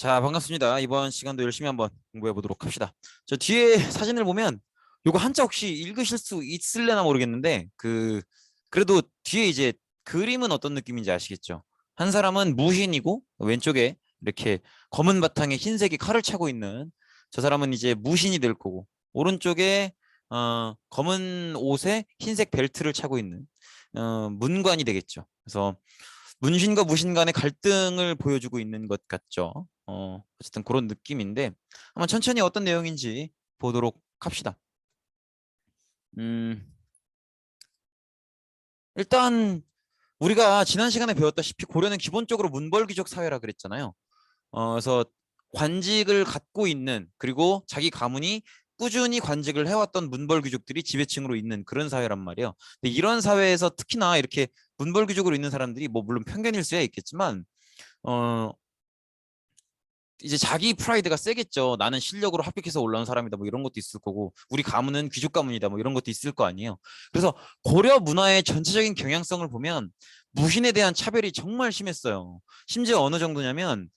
자, 반갑습니다. 이번 시간도 열심히 한번 공부해 보도록 합시다. 저 뒤에 사진을 보면 요거 한자 혹시 읽으실 수 있을래나 모르겠는데 그래도 뒤에 이제 그림은 어떤 느낌인지 아시겠죠? 한 사람은 무신이고 왼쪽에 이렇게 검은 바탕에 흰색이 칼을 차고 있는 저 사람은 이제 무신이 될 거고 오른쪽에 검은 옷에 흰색 벨트를 차고 있는 문관이 되겠죠. 그래서 문신과 무신 간의 갈등을 보여주고 있는 것 같죠. 어쨌든 그런 느낌인데 한번 천천히 어떤 내용인지 보도록 합시다. 음, 일단 우리가 지난 시간에 배웠다시피 고려는 기본적으로 문벌귀족 사회라 그랬잖아요. 그래서 관직을 갖고 있는 그리고 자기 가문이 꾸준히 관직을 해왔던 문벌귀족들이 지배층으로 있는 그런 사회란 말이에요. 근데 이런 사회에서 특히나 이렇게 문벌귀족으로 있는 사람들이 뭐 물론 편견일 수야 있겠지만 어, 이제 자기 프라이드가 세겠죠. 나는 실력으로 합격해서 올라온 사람이다. 뭐 이런 것도 있을 거고, 우리 가문은 귀족 가문이다. 뭐 이런 것도 있을 거 아니에요. 그래서 고려 문화의 전체적인 경향성을 보면 무신에 대한 차별이 정말 심했어요. 심지어 어느 정도냐면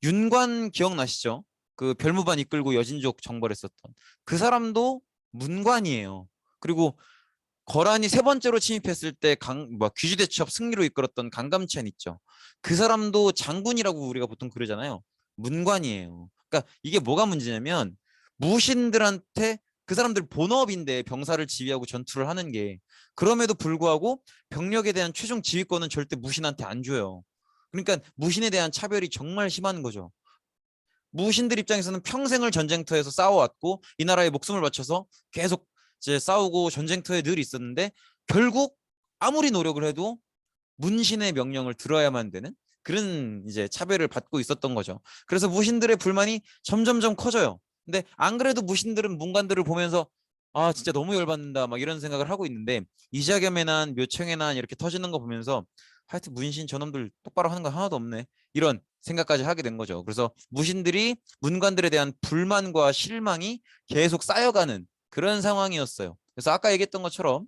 윤관 기억나시죠? 그 별무반 이끌고 여진족 정벌했었던 그 사람도 문관이에요. 그리고 거란이 세 번째로 침입했을 때 귀주대첩 승리로 이끌었던 강감찬 있죠. 그 사람도 장군이라고 우리가 보통 그러잖아요. 문관이에요. 그러니까 이게 뭐가 문제냐면 무신들한테 그 사람들 본업인데 병사를 지휘하고 전투를 하는 게 그럼에도 불구하고 병력에 대한 최종 지휘권은 절대 무신한테 안 줘요. 그러니까 무신에 대한 차별이 정말 심한 거죠. 무신들 입장에서는 평생을 전쟁터에서 싸워왔고 이 나라에 목숨을 바쳐서 계속 이제 싸우고 전쟁터에 늘 있었는데 결국 아무리 노력을 해도 문신의 명령을 들어야만 되는 그런 이제 차별을 받고 있었던 거죠. 그래서 무신들의 불만이 점점점 커져요. 근데 안 그래도 무신들은 문관들을 보면서 아 진짜 너무 열받는다 막 이런 생각을 하고 있는데 이자겸의 난 묘청의 난 이렇게 터지는 거 보면서 하여튼 문신 저놈들 똑바로 하는 거 하나도 없네 이런 생각까지 하게 된 거죠. 그래서 무신들이 문관들에 대한 불만과 실망이 계속 쌓여가는 그런 상황이었어요. 그래서 아까 얘기했던 것처럼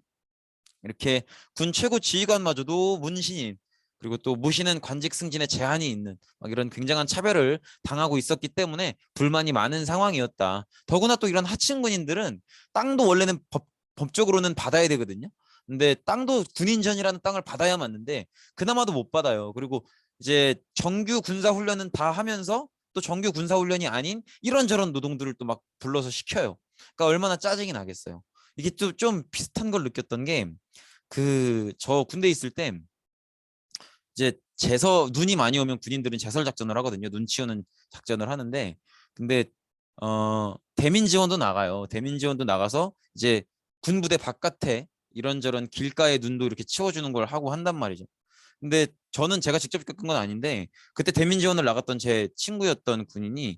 이렇게 군 최고 지휘관마저도 문신인 그리고 또 무신은 관직 승진에 제한이 있는 막 이런 굉장한 차별을 당하고 있었기 때문에 불만이 많은 상황이었다. 더구나 또 이런 하층 군인들은 땅도 원래는 법적으로는 받아야 되거든요. 근데 땅도 군인전이라는 땅을 받아야 맞는데 그나마도 못 받아요. 그리고 이제 정규 군사 훈련은 다 하면서 또 정규 군사 훈련이 아닌 이런저런 노동들을 또 막 불러서 시켜요. 그러니까 얼마나 짜증이 나겠어요. 이게 또 좀 비슷한 걸 느꼈던 게 저 군대 있을 때 이제 눈이 많이 오면 군인들은 제설 작전을 하거든요. 눈 치우는 작전을 하는데 근데 대민 지원도 나가요. 대민 지원도 나가서 이제 군부대 바깥에 이런저런 길가에 눈도 이렇게 치워주는 걸 하고 한단 말이죠. 근데 저는 제가 직접 겪은 건 아닌데 그때 대민 지원을 나갔던 제 친구였던 군인이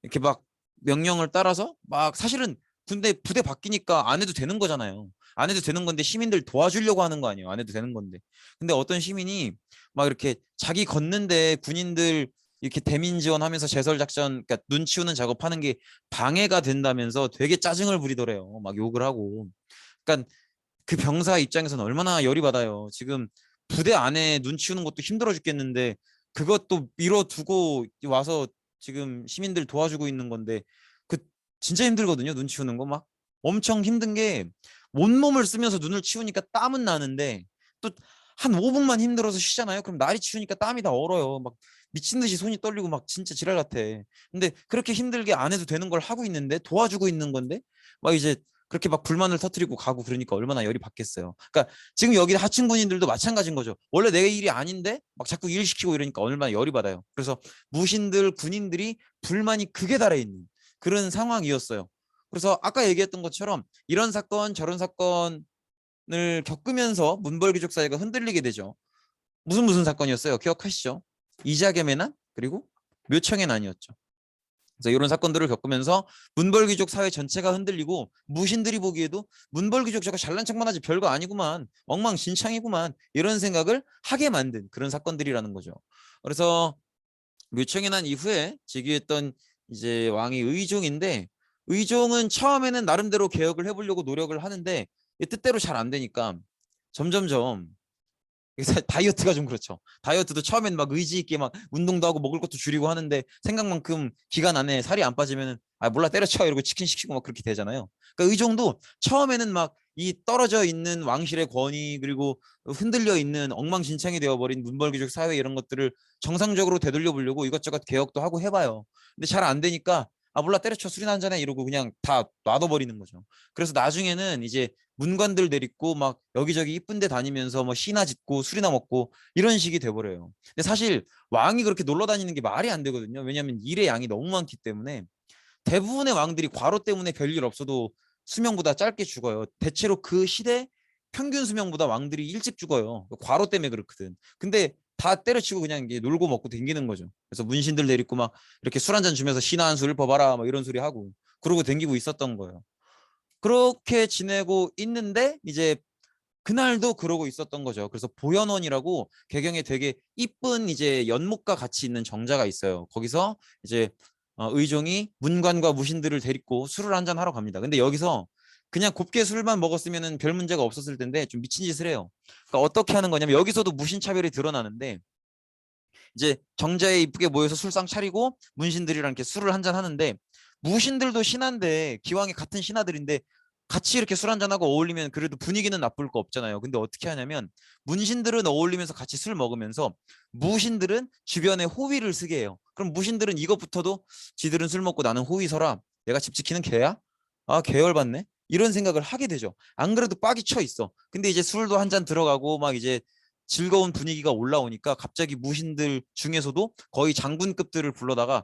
이렇게 막 명령을 따라서 막 사실은 군대 부대 바뀌니까 안 해도 되는 거잖아요. 안 해도 되는 건데 시민들 도와주려고 하는 거 아니에요. 안 해도 되는 건데. 근데 어떤 시민이 막 이렇게 자기 걷는데 군인들 이렇게 대민 지원하면서 제설 작전, 그러니까 눈 치우는 작업하는 게 방해가 된다면서 되게 짜증을 부리더래요. 막 욕을 하고. 그러니까 그 병사 입장에서는 얼마나 열이 받아요. 지금 부대 안에 눈 치우는 것도 힘들어 죽겠는데 그것도 미뤄두고 와서 지금 시민들 도와주고 있는 건데 그 진짜 힘들거든요. 눈 치우는 거 막 엄청 힘든 게 온몸을 쓰면서 눈을 치우니까 땀은 나는데 또 한 5분만 힘들어서 쉬잖아요. 그럼 날이 치우니까 땀이 다 얼어요. 막 미친 듯이 손이 떨리고 막 진짜 지랄 같아. 근데 그렇게 힘들게 안 해도 되는 걸 하고 있는데 도와주고 있는 건데 막 이제 그렇게 막 불만을 터뜨리고 가고 그러니까 얼마나 열이 받겠어요. 그러니까 지금 여기 하층 군인들도 마찬가지인 거죠. 원래 내 일이 아닌데 막 자꾸 일 시키고 이러니까 얼마나 열이 받아요. 그래서 무신들 군인들이 불만이 극에 달해 있는 그런 상황이었어요. 그래서 아까 얘기했던 것처럼 이런 사건 저런 사건을 겪으면서 문벌귀족 사회가 흔들리게 되죠. 무슨 사건이었어요? 기억하시죠? 이자겸의 난 그리고 묘청의 난이었죠. 그래서 이런 사건들을 겪으면서 문벌귀족 사회 전체가 흔들리고 무신들이 보기에도 문벌귀족 저거 잘난 척만 하지 별거 아니구만 엉망진창이구만 이런 생각을 하게 만든 그런 사건들이라는 거죠. 그래서 묘청이 난 이후에 즉위했던 이제 왕이 의종인데 의종은 처음에는 나름대로 개혁을 해보려고 노력을 하는데 뜻대로 잘 안 되니까 점점점 그래서 다이어트가 좀 그렇죠. 다이어트도 처음엔 막 의지 있게 막 운동도 하고 먹을 것도 줄이고 하는데 생각만큼 기간 안에 살이 안 빠지면은 아 몰라 때려쳐 이러고 치킨 시키고 막 그렇게 되잖아요. 그러니까 의정도 처음에는 막 이 떨어져 있는 왕실의 권위 그리고 흔들려 있는 엉망진창이 되어버린 문벌귀족 사회 이런 것들을 정상적으로 되돌려 보려고 이것저것 개혁도 하고 해봐요. 근데 잘 안 되니까 아 몰라 때려쳐 술이나 한잔해 이러고 그냥 다 놔둬버리는 거죠. 그래서 나중에는 이제 문관들 데리고 막 여기저기 이쁜 데 다니면서 뭐 시나 짓고 술이나 먹고 이런 식이 돼버려요. 근데 사실 왕이 그렇게 놀러 다니는 게 말이 안 되거든요. 왜냐하면 일의 양이 너무 많기 때문에 대부분의 왕들이 과로 때문에 별일 없어도 수명보다 짧게 죽어요. 대체로 그 시대 평균 수명보다 왕들이 일찍 죽어요. 과로 때문에 그렇거든. 근데 다 때려치고 그냥 이게 놀고 먹고 댕기는 거죠. 그래서 문신들 데리고 막 이렇게 술 한 잔 주면서 시나 한 술 퍼봐라 막 이런 소리 하고 그러고 댕기고 있었던 거예요. 그렇게 지내고 있는데 이제 그날도 그러고 있었던 거죠. 그래서 보현원이라고 개경에 되게 이쁜 이제 연못과 같이 있는 정자가 있어요. 거기서 이제 의종이 문관과 무신들을 데리고 술을 한잔 하러 갑니다. 근데 여기서 그냥 곱게 술만 먹었으면 별 문제가 없었을 텐데 좀 미친 짓을 해요. 그러니까 어떻게 하는 거냐면 여기서도 무신차별이 드러나는데 이제 정자에 이쁘게 모여서 술상 차리고 문신들이랑 이렇게 술을 한잔 하는데 무신들도 신한데 기왕에 같은 신하들인데 같이 이렇게 술 한잔하고 어울리면 그래도 분위기는 나쁠 거 없잖아요. 근데 어떻게 하냐면 문신들은 어울리면서 같이 술 먹으면서 무신들은 주변에 호위를 쓰게 해요. 그럼 무신들은 이것부터도 지들은 술 먹고 나는 호위 서라. 내가 집 지키는 개야? 아, 개열받네. 이런 생각을 하게 되죠. 안 그래도 빡이 쳐 있어. 근데 이제 술도 한 잔 들어가고 막 이제 즐거운 분위기가 올라오니까 갑자기 무신들 중에서도 거의 장군급들을 불러다가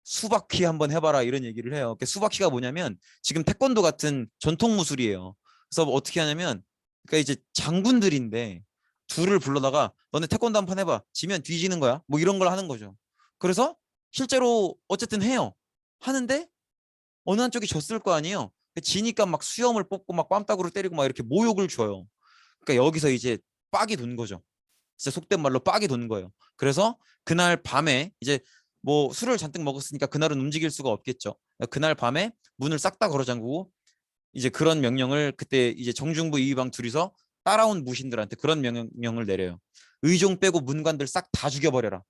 수바퀴 한번 해봐라 이런 얘기를 해요. 수바퀴가 뭐냐면 지금 태권도 같은 전통 무술이에요. 그래서 뭐 어떻게 하냐면 그러니까 이제 장군들인데 둘을 불러다가 너네 태권도 한번 해봐. 지면 뒤지는 거야. 뭐 이런 걸 하는 거죠. 그래서 실제로 어쨌든 해요. 하는데 어느 한쪽이 졌을 거 아니에요. 지니까 막 수염을 뽑고 막 뺨따구를 때리고 막 이렇게 모욕을 줘요. 그러니까 여기서 이제 빡이 돈 거죠. 진짜 속된 말로 빡이 돈 거예요. 그래서 그날 밤에 이제 뭐 술을 잔뜩 먹었으니까 그날은 움직일 수가 없겠죠. 그날 밤에 문을 싹 다 걸어 잠그고 이제 그런 명령을 그때 이제 정중부 이휘방 둘이서 따라온 무신들한테 그런 명령을 내려요. 의종 빼고 문관들 싹 다 죽여버려라.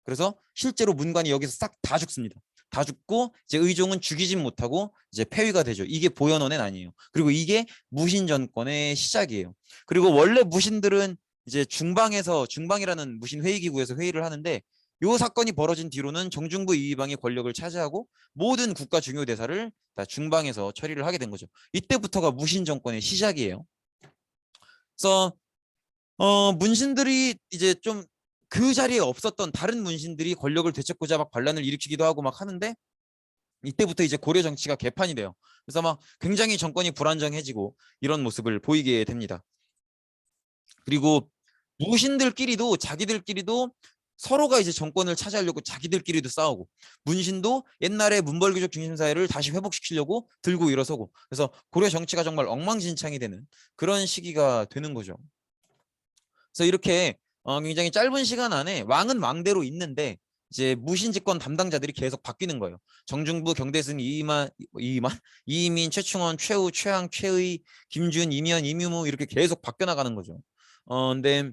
그래서 실제로 문관이 여기서 싹 다 죽습니다. 다 죽고 이제 의종은 죽이진 못하고 이제 폐위가 되죠. 이게 보현원엔 아니에요. 그리고 이게 무신 정권의 시작이에요. 그리고 원래 무신들은 이제 중방이라는 무신 회의 기구에서 회의를 하는데 이 사건이 벌어진 뒤로는 정중부 이휘방이 권력을 차지하고 모든 국가 중요 대사를 다 중방에서 처리를 하게 된 거죠. 이때부터가 무신 정권의 시작이에요. 그래서 문신들이 이제 좀 그 자리에 없었던 다른 문신들이 권력을 되찾고자 막 반란을 일으키기도 하고 막 하는데 이때부터 이제 고려 정치가 개판이 돼요. 그래서 막 굉장히 정권이 불안정해지고 이런 모습을 보이게 됩니다. 그리고 무신들끼리도 자기들끼리도 서로가 이제 정권을 차지하려고 자기들끼리도 싸우고 문신도 옛날에 문벌귀족 중심사회를 다시 회복시키려고 들고 일어서고 그래서 고려 정치가 정말 엉망진창이 되는 그런 시기가 되는 거죠. 그래서 이렇게 굉장히 짧은 시간 안에 왕은 왕대로 있는데 이제 무신집권 담당자들이 계속 바뀌는 거예요. 정중부, 경대승, 이민, 최충원, 최우, 최항, 최의, 김준, 이면, 이뮤무 이렇게 계속 바뀌어 나가는 거죠. 근데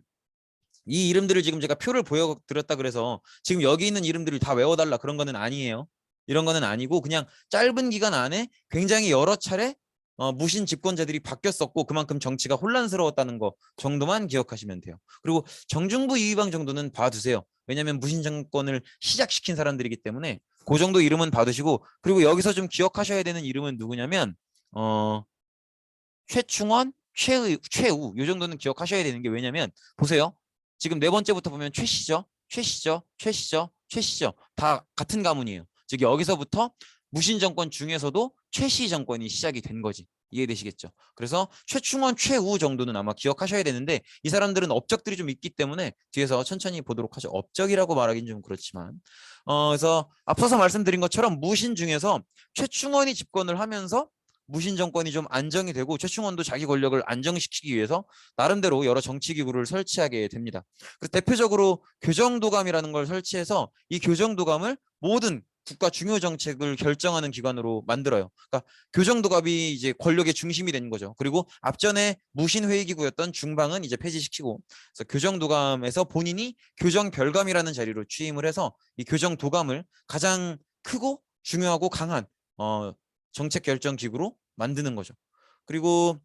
이 이름들을 지금 제가 표를 보여드렸다 그래서 지금 여기 있는 이름들을 다 외워달라 그런 거는 아니에요. 이런 거는 아니고 그냥 짧은 기간 안에 굉장히 여러 차례 무신 집권자들이 바뀌었었고 그만큼 정치가 혼란스러웠다는 거 정도만 기억하시면 돼요. 그리고 정중부 이휘방 정도는 봐두세요. 왜냐하면 무신 정권을 시작시킨 사람들이기 때문에 그 정도 이름은 봐두시고 그리고 여기서 좀 기억하셔야 되는 이름은 누구냐면 최충원, 최우 이 정도는 기억하셔야 되는 게 왜냐면 보세요. 지금 네 번째부터 보면 최씨죠. 최씨죠. 최씨죠. 최씨죠. 다 같은 가문이에요. 즉 여기서부터 무신 정권 중에서도 최씨 정권이 시작이 된 거지. 이해되시겠죠? 그래서 최충원, 최우 정도는 아마 기억하셔야 되는데 이 사람들은 업적들이 좀 있기 때문에 뒤에서 천천히 보도록 하죠. 업적이라고 말하기는 좀 그렇지만 그래서 앞서서 말씀드린 것처럼 무신 중에서 최충원이 집권을 하면서 무신 정권이 좀 안정이 되고 최충원도 자기 권력을 안정시키기 위해서 나름대로 여러 정치기구를 설치하게 됩니다. 그래서 대표적으로 교정도감이라는 걸 설치해서 이 교정도감을 모든 국가 중요 정책을 결정하는 기관으로 만들어요. 그러니까 교정도갑이 이제 권력의 중심이 된 거죠. 그리고 앞전에 무신회의기구였던 중방은 이제 폐지시키고, 그래서 교정도감에서 본인이 교정별감이라는 자리로 취임을 해서 이 교정도감을 가장 크고 중요하고 강한 정책 결정 기구로 만드는 거죠. 그리고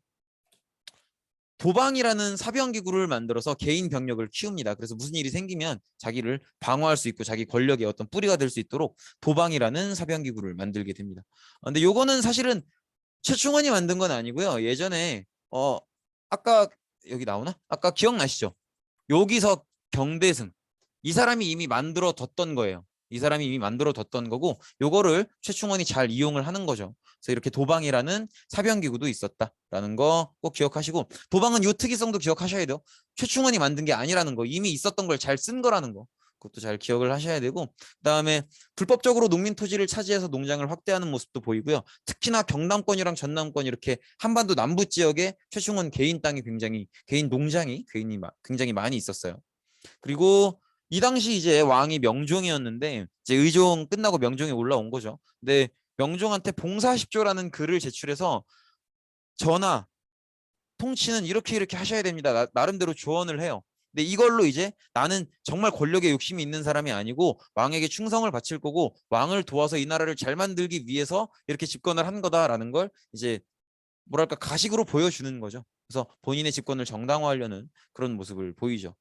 도방이라는 사병기구를 만들어서 개인 병력을 키웁니다. 그래서 무슨 일이 생기면 자기를 방어할 수 있고 자기 권력의 어떤 뿌리가 될 수 있도록 도방이라는 사병기구를 만들게 됩니다. 근데 요거는 사실은 최충원이 만든 건 아니고요. 예전에 아까 여기 나오나? 아까 기억나시죠? 여기서 경대승, 이 사람이 이미 만들어 뒀던 거예요. 이 사람이 이미 만들어 뒀던 거고, 요거를 최충원이 잘 이용을 하는 거죠. 그래서 이렇게 도방이라는 사병기구도 있었다라는 거 꼭 기억하시고, 도방은 요 특이성도 기억하셔야 돼요. 최충원이 만든 게 아니라는 거, 이미 있었던 걸 잘 쓴 거라는 거, 그것도 잘 기억을 하셔야 되고, 그다음에 불법적으로 농민 토지를 차지해서 농장을 확대하는 모습도 보이고요. 특히나 경남권이랑 전남권 이렇게 한반도 남부 지역에 최충원 개인 땅이 굉장히, 개인 농장이 굉장히 많이 있었어요. 그리고 이 당시 이제 왕이 명종이었는데, 이제 의종 끝나고 명종이 올라온 거죠. 근데 명종한테 봉사십조라는 글을 제출해서 전하, 통치는 이렇게 이렇게 하셔야 됩니다. 나름대로 조언을 해요. 근데 이걸로 이제 나는 정말 권력에 욕심이 있는 사람이 아니고 왕에게 충성을 바칠 거고 왕을 도와서 이 나라를 잘 만들기 위해서 이렇게 집권을 한 거다라는 걸 이제 뭐랄까 가식으로 보여주는 거죠. 그래서 본인의 집권을 정당화하려는 그런 모습을 보이죠.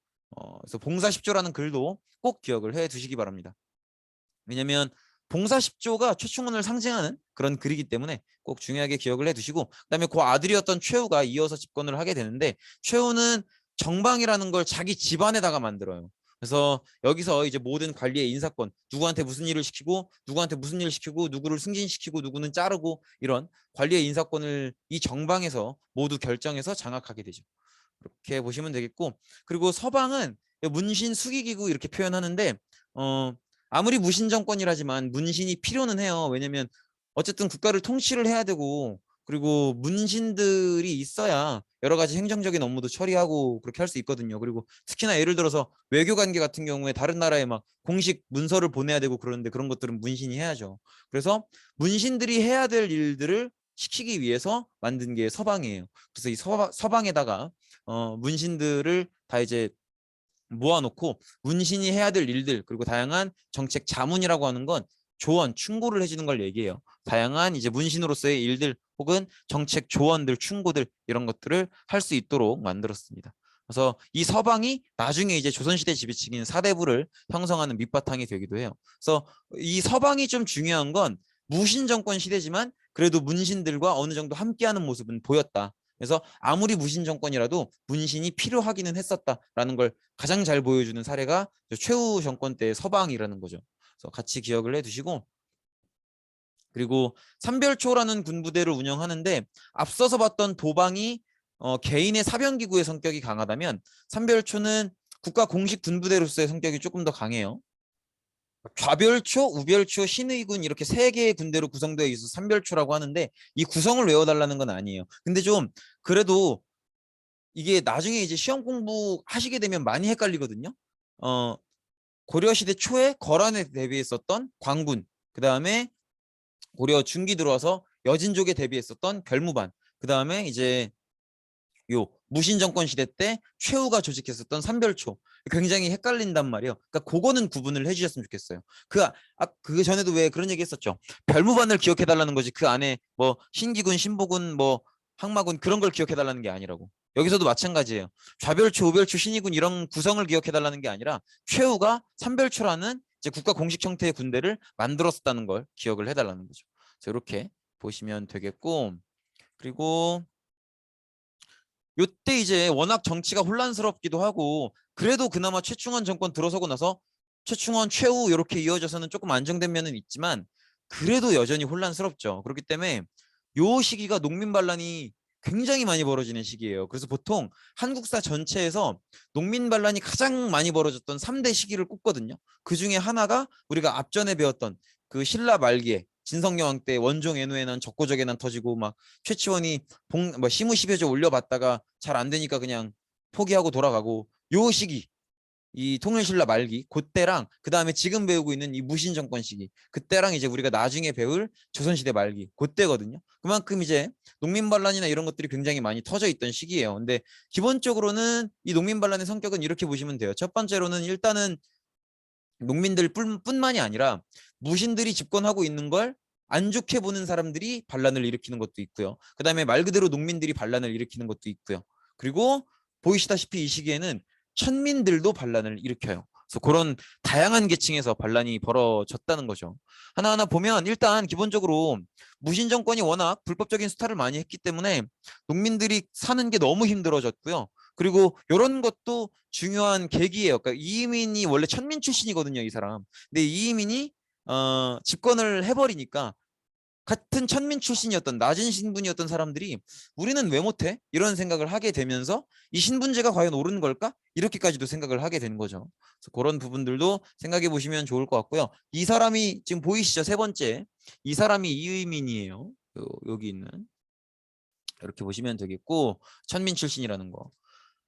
그래서 봉사십조라는 글도 꼭 기억을 해 두시기 바랍니다. 왜냐하면 봉사십조가 최충원을 상징하는 그런 글이기 때문에 꼭 중요하게 기억을 해 두시고, 그다음에 그 아들이었던 최후가 이어서 집권을 하게 되는데, 최후는 정방이라는 걸 자기 집안에다가 만들어요. 그래서 여기서 이제 모든 관리의 인사권, 누구한테 무슨 일을 시키고 누구한테 무슨 일을 시키고 누구를 승진시키고 누구는 자르고, 이런 관리의 인사권을 이 정방에서 모두 결정해서 장악하게 되죠. 그렇게 보시면 되겠고, 그리고 서방은 문신 수기기구 이렇게 표현하는데, 아무리 무신 정권이라지만 문신이 필요는 해요. 왜냐면 어쨌든 국가를 통치를 해야 되고, 그리고 문신들이 있어야 여러 가지 행정적인 업무도 처리하고 그렇게 할 수 있거든요. 그리고 특히나 예를 들어서 외교 관계 같은 경우에 다른 나라에 막 공식 문서를 보내야 되고 그러는데, 그런 것들은 문신이 해야죠. 그래서 문신들이 해야 될 일들을 시키기 위해서 만든 게 서방이에요. 그래서 이 서방에다가 문신들을 다 이제 모아놓고 문신이 해야 될 일들, 그리고 다양한 정책 자문이라고 하는 건 조언, 충고를 해주는 걸 얘기해요. 다양한 이제 문신으로서의 일들 혹은 정책 조언들, 충고들, 이런 것들을 할 수 있도록 만들었습니다. 그래서 이 서방이 나중에 이제 조선시대 지배층인 사대부를 형성하는 밑바탕이 되기도 해요. 그래서 이 서방이 좀 중요한 건 무신 정권 시대지만 그래도 문신들과 어느 정도 함께하는 모습은 보였다. 그래서 아무리 무신 정권이라도 문신이 필요하기는 했었다라는 걸 가장 잘 보여주는 사례가 최후 정권 때의 서방이라는 거죠. 그래서 같이 기억을 해두시고, 그리고 삼별초라는 군부대를 운영하는데, 앞서서 봤던 도방이 개인의 사병기구의 성격이 강하다면 삼별초는 국가 공식 군부대로서의 성격이 조금 더 강해요. 좌별초, 우별초, 신의군 이렇게 세 개의 군대로 구성되어 있어서 삼별초라고 하는데, 이 구성을 외워달라는 건 아니에요. 근데 좀 그래도 이게 나중에 이제 시험 공부하시게 되면 많이 헷갈리거든요. 고려시대 초에 거란에 대비했었던 광군, 그 다음에 고려 중기 들어와서 여진족에 대비했었던 별무반, 그 다음에 이제 요 무신정권 시대 때 최후가 조직했었던 삼별초, 굉장히 헷갈린단 말이에요. 그러니까 그거는 구분을 해주셨으면 좋겠어요. 그 전에도 왜 그런 얘기 했었죠. 별무반을 기억해달라는 거지, 그 안에 뭐 신기군, 신보군, 뭐 항마군 그런 걸 기억해달라는 게 아니라고. 여기서도 마찬가지예요. 좌별초, 우별초, 신의군 이런 구성을 기억해달라는 게 아니라 최후가 삼별초라는 이제 국가 공식 형태의 군대를 만들었다는 걸 기억을 해달라는 거죠. 그래서 이렇게 보시면 되겠고, 그리고 요때 이제 워낙 정치가 혼란스럽기도 하고, 그래도 그나마 최충원 정권 들어서고 나서 최충원 최후 이렇게 이어져서는 조금 안정된 면은 있지만, 그래도 여전히 혼란스럽죠. 그렇기 때문에 요 시기가 농민 반란이 굉장히 많이 벌어지는 시기예요. 그래서 보통 한국사 전체에서 농민 반란이 가장 많이 벌어졌던 3대 시기를 꼽거든요. 그 중에 하나가 우리가 앞전에 배웠던 그 신라 말기에 진성여왕 때 원종 애노에난 적고적에난 터지고, 막 최치원이 시무시벼져 올려봤다가 잘 안 되니까 그냥 포기하고 돌아가고, 요 시기 이 통일신라 말기 그때랑 그 다음에 지금 배우고 있는 이 무신정권 시기 그때랑 이제 우리가 나중에 배울 조선시대 말기 그때거든요. 그만큼 이제 농민반란이나 이런 것들이 굉장히 많이 터져 있던 시기예요. 근데 기본적으로는 이 농민반란의 성격은 이렇게 보시면 돼요. 첫 번째로는 일단은 농민들 뿐만이 아니라 무신들이 집권하고 있는 걸 안 좋게 보는 사람들이 반란을 일으키는 것도 있고요. 그 다음에 말 그대로 농민들이 반란을 일으키는 것도 있고요. 그리고 보이시다시피 이 시기에는 천민들도 반란을 일으켜요. 그래서 그런 다양한 계층에서 반란이 벌어졌다는 거죠. 하나하나 보면 일단 기본적으로 무신 정권이 워낙 불법적인 수탈을 많이 했기 때문에 농민들이 사는 게 너무 힘들어졌고요. 그리고 이런 것도 중요한 계기예요. 그러니까 이의민이 원래 천민 출신이거든요, 이 사람. 근데 이의민이 집권을 해버리니까 같은 천민 출신이었던 낮은 신분이었던 사람들이 우리는 왜 못해? 이런 생각을 하게 되면서 이 신분제가 과연 옳은 걸까? 이렇게까지도 생각을 하게 된 거죠. 그래서 그런 부분들도 생각해 보시면 좋을 것 같고요. 이 사람이 지금 보이시죠? 세 번째. 이 사람이 이의민이에요. 여기 있는. 이렇게 보시면 되겠고 천민 출신이라는 거.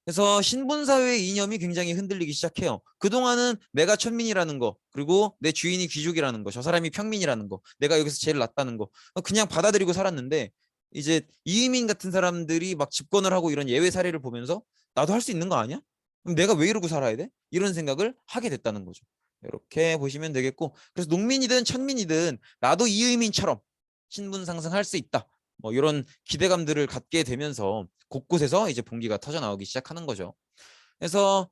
그래서 신분사회의 이념이 굉장히 흔들리기 시작해요. 그동안은 내가 천민이라는 거, 그리고 내 주인이 귀족이라는 거, 저 사람이 평민이라는 거, 내가 여기서 제일 낫다는 거 그냥 받아들이고 살았는데 이제 이의민 같은 사람들이 막 집권을 하고 이런 예외 사례를 보면서 나도 할 수 있는 거 아니야? 그럼 내가 왜 이러고 살아야 돼? 이런 생각을 하게 됐다는 거죠. 이렇게 보시면 되겠고 그래서 농민이든 천민이든 나도 이의민처럼 신분 상승할 수 있다. 뭐 이런 기대감들을 갖게 되면서 곳곳에서 이제 봉기가 터져 나오기 시작하는 거죠. 그래서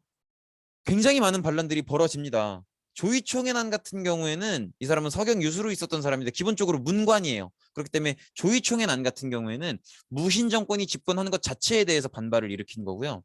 굉장히 많은 반란들이 벌어집니다. 조이총애난 같은 경우에는 이 사람은 서경 유수로 있었던 사람인데 기본적으로 문관이에요. 그렇기 때문에 조이총애난 같은 경우에는 무신 정권이 집권하는 것 자체에 대해서 반발을 일으킨 거고요.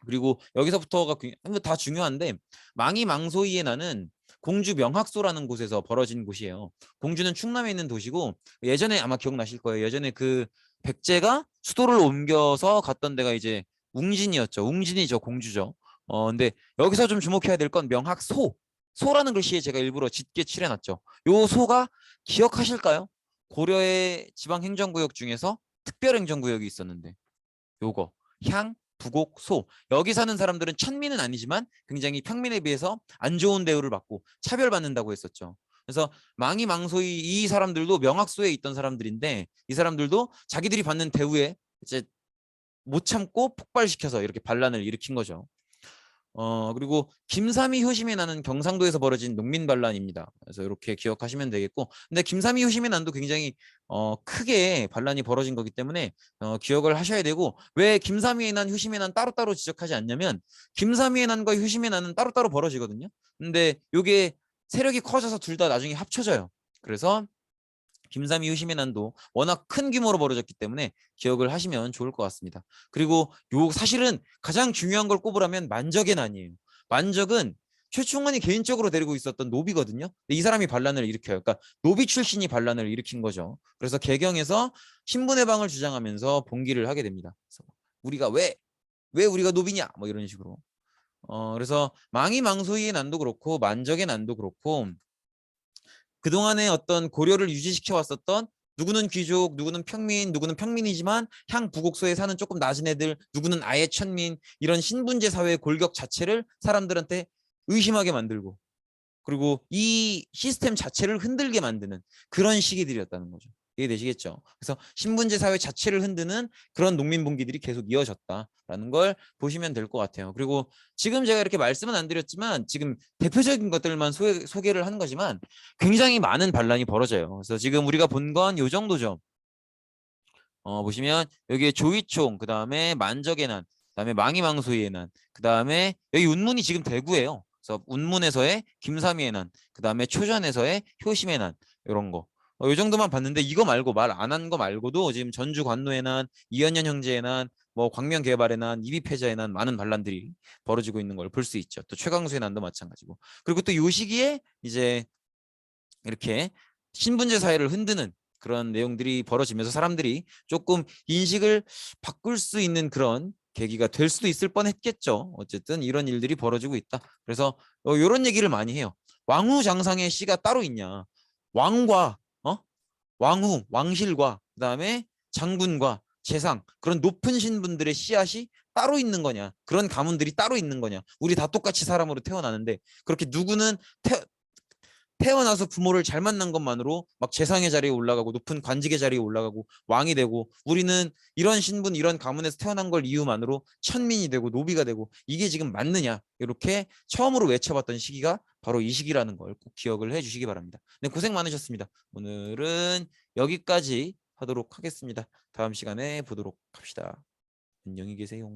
그리고 여기서부터가 다 중요한데 망이망소이의 난은 공주 명학소라는 곳에서 벌어진 곳이에요. 공주는 충남에 있는 도시고 예전에 아마 기억나실 거예요. 예전에 그 백제가 수도를 옮겨서 갔던 데가 이제 웅진이었죠. 웅진이죠. 공주죠. 근데 여기서 좀 주목해야 될 건 명학소. 소라는 글씨에 제가 일부러 짙게 칠해놨죠. 요 소가 기억하실까요? 고려의 지방행정구역 중에서 특별행정구역이 있었는데 요거 향, 부곡, 소 여기 사는 사람들은 천민은 아니지만 굉장히 평민에 비해서 안 좋은 대우를 받고 차별받는다고 했었죠. 그래서 망이망소이 이 사람들도 명학소에 있던 사람들인데 이 사람들도 자기들이 받는 대우에 이제 못 참고 폭발시켜서 이렇게 반란을 일으킨 거죠. 그리고 김삼이 효심의 난은 경상도에서 벌어진 농민 반란입니다. 그래서 이렇게 기억하시면 되겠고, 근데 김삼이 효심의 난도 굉장히 크게 반란이 벌어진 거기 때문에 기억을 하셔야 되고, 왜 김삼위의 난, 효심의 난 따로따로 지적하지 않냐면 김삼위의 난과 효심의 난은 따로따로 벌어지거든요. 근데 이게 세력이 커져서 둘 다 나중에 합쳐져요. 그래서 김삼이 효심의 난도 워낙 큰 규모로 벌어졌기 때문에 기억을 하시면 좋을 것 같습니다. 그리고 요 사실은 가장 중요한 걸 꼽으라면 만적의 난이에요. 만적은 최충원이 개인적으로 데리고 있었던 노비거든요. 근데 이 사람이 반란을 일으켜요. 그러니까 노비 출신이 반란을 일으킨 거죠. 그래서 개경에서 신분해방을 주장하면서 봉기를 하게 됩니다. 그래서 우리가 왜 우리가 노비냐? 뭐 이런 식으로. 그래서 망이망소이의 난도 그렇고 만적의 난도 그렇고 그동안의 어떤 고려를 유지시켜 왔었던 누구는 귀족, 누구는 평민, 누구는 평민이지만 향부곡소에 사는 조금 낮은 애들, 누구는 아예 천민 이런 신분제 사회의 골격 자체를 사람들한테 의심하게 만들고 그리고 이 시스템 자체를 흔들게 만드는 그런 시기들이었다는 거죠. 이해되시겠죠? 그래서 신분제 사회 자체를 흔드는 그런 농민분기들이 계속 이어졌다라는 걸 보시면 될 것 같아요. 그리고 지금 제가 이렇게 말씀은 안 드렸지만 지금 대표적인 것들만 소개를 한 거지만 굉장히 많은 반란이 벌어져요. 그래서 지금 우리가 본 건 이 정도죠. 보시면 여기에 조이총, 그 다음에 만적의 난, 그 다음에 망이망소의 난, 그 다음에 여기 운문이 지금 대구예요. 그래서 운문에서의 김삼위의 난, 그 다음에 초전에서의 효심의 난 이런 거. 이 정도만 봤는데 이거 말고 말 안 한 거 말고도 지금 전주 관노의 난, 이연년 형제의 난, 뭐 광명 개발의 난, 이비패자의 난 많은 반란들이 벌어지고 있는 걸 볼 수 있죠. 또 최광수의 난도 마찬가지고. 그리고 또 요 시기에 이제 이렇게 신분제 사회를 흔드는 그런 내용들이 벌어지면서 사람들이 조금 인식을 바꿀 수 있는 그런 계기가 될 수도 있을 뻔했겠죠. 어쨌든 이런 일들이 벌어지고 있다. 그래서 이런 얘기를 많이 해요. 왕후장상의 씨가 따로 있냐? 왕과 왕후, 왕실과 그다음에 장군과 재상 그런 높은 신분들의 씨앗이 따로 있는 거냐? 그런 가문들이 따로 있는 거냐? 우리 다 똑같이 사람으로 태어나는데 그렇게 누구는 태어나서 부모를 잘 만난 것만으로 막 재상의 자리에 올라가고 높은 관직의 자리에 올라가고 왕이 되고 우리는 이런 신분 이런 가문에서 태어난 걸 이유만으로 천민이 되고 노비가 되고 이게 지금 맞느냐 이렇게 처음으로 외쳐봤던 시기가 바로 이 시기라는 걸 꼭 기억을 해주시기 바랍니다. 네, 고생 많으셨습니다. 오늘은 여기까지 하도록 하겠습니다. 다음 시간에 보도록 합시다. 안녕히 계세요.